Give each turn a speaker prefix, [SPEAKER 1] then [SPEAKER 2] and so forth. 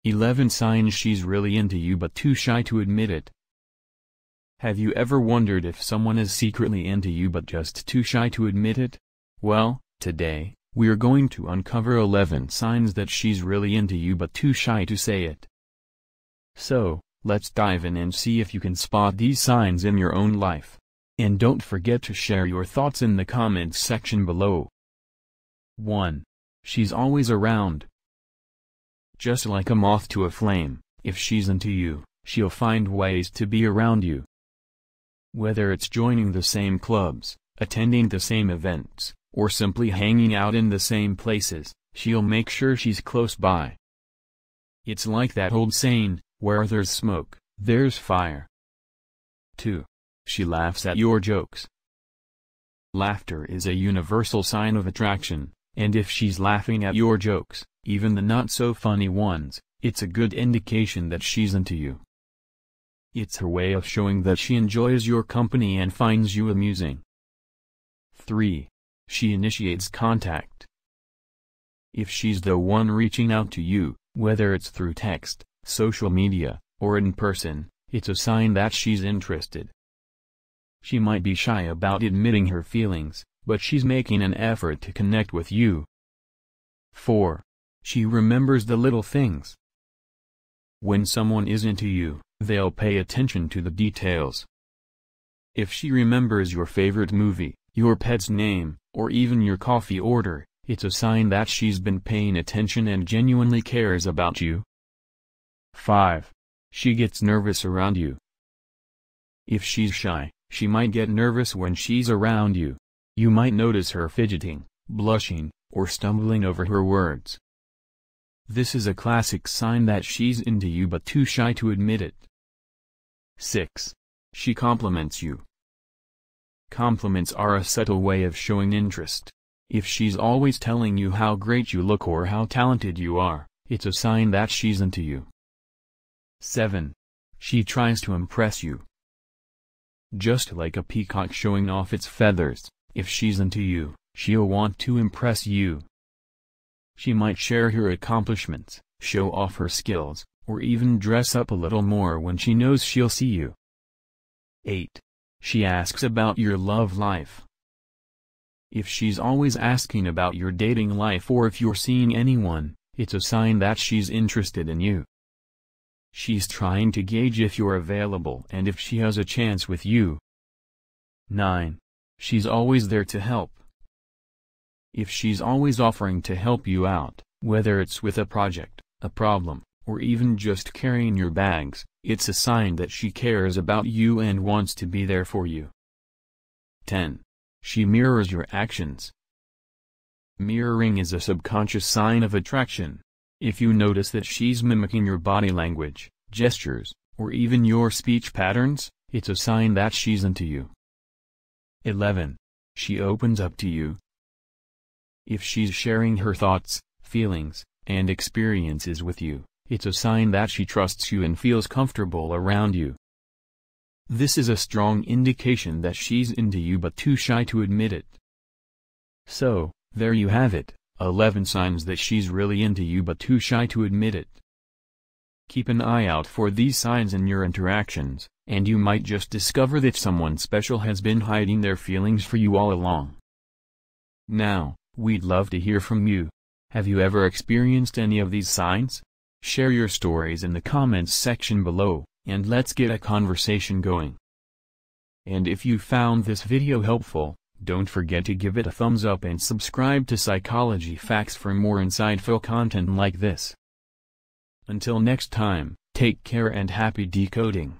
[SPEAKER 1] 11 signs she's really into you but too shy to admit it. Have you ever wondered if someone is secretly into you but just too shy to admit it? Well, today, we're going to uncover 11 signs that she's really into you but too shy to say it. So, let's dive in and see if you can spot these signs in your own life. And don't forget to share your thoughts in the comments section below. 1. She's always around. Just like a moth to a flame, if she's into you, she'll find ways to be around you. Whether it's joining the same clubs, attending the same events, or simply hanging out in the same places, she'll make sure she's close by. It's like that old saying, where there's smoke, there's fire. 2. She laughs at your jokes. Laughter is a universal sign of attraction, and if she's laughing at your jokes, even the not-so-funny ones, it's a good indication that she's into you. It's her way of showing that she enjoys your company and finds you amusing. 3. She initiates contact. If she's the one reaching out to you, whether it's through text, social media, or in person, it's a sign that she's interested. She might be shy about admitting her feelings, but she's making an effort to connect with you. 4. She remembers the little things. When someone is into you, they'll pay attention to the details. If she remembers your favorite movie, your pet's name, or even your coffee order, it's a sign that she's been paying attention and genuinely cares about you. 5. She gets nervous around you. If she's shy, she might get nervous when she's around you. You might notice her fidgeting, blushing, or stumbling over her words. This is a classic sign that she's into you but too shy to admit it. 6. She compliments you. Compliments are a subtle way of showing interest. If she's always telling you how great you look or how talented you are, it's a sign that she's into you. 7. She tries to impress you. Just like a peacock showing off its feathers, if she's into you, she'll want to impress you. She might share her accomplishments, show off her skills, or even dress up a little more when she knows she'll see you. 8. She asks about your love life. If she's always asking about your dating life or if you're seeing anyone, it's a sign that she's interested in you. She's trying to gauge if you're available and if she has a chance with you. 9. She's always there to help. If she's always offering to help you out, whether it's with a project, a problem, or even just carrying your bags, it's a sign that she cares about you and wants to be there for you. 10. She mirrors your actions. Mirroring is a subconscious sign of attraction. If you notice that she's mimicking your body language, gestures, or even your speech patterns, it's a sign that she's into you. 11. She opens up to you. If she's sharing her thoughts, feelings, and experiences with you, it's a sign that she trusts you and feels comfortable around you. This is a strong indication that she's into you but too shy to admit it. So, there you have it, 11 signs that she's really into you but too shy to admit it. Keep an eye out for these signs in your interactions, and you might just discover that someone special has been hiding their feelings for you all along. Now, we'd love to hear from you. Have you ever experienced any of these signs? Share your stories in the comments section below, and let's get a conversation going. And if you found this video helpful, don't forget to give it a thumbs up and subscribe to Psychology Facts for more insightful content like this. Until next time, take care and happy decoding.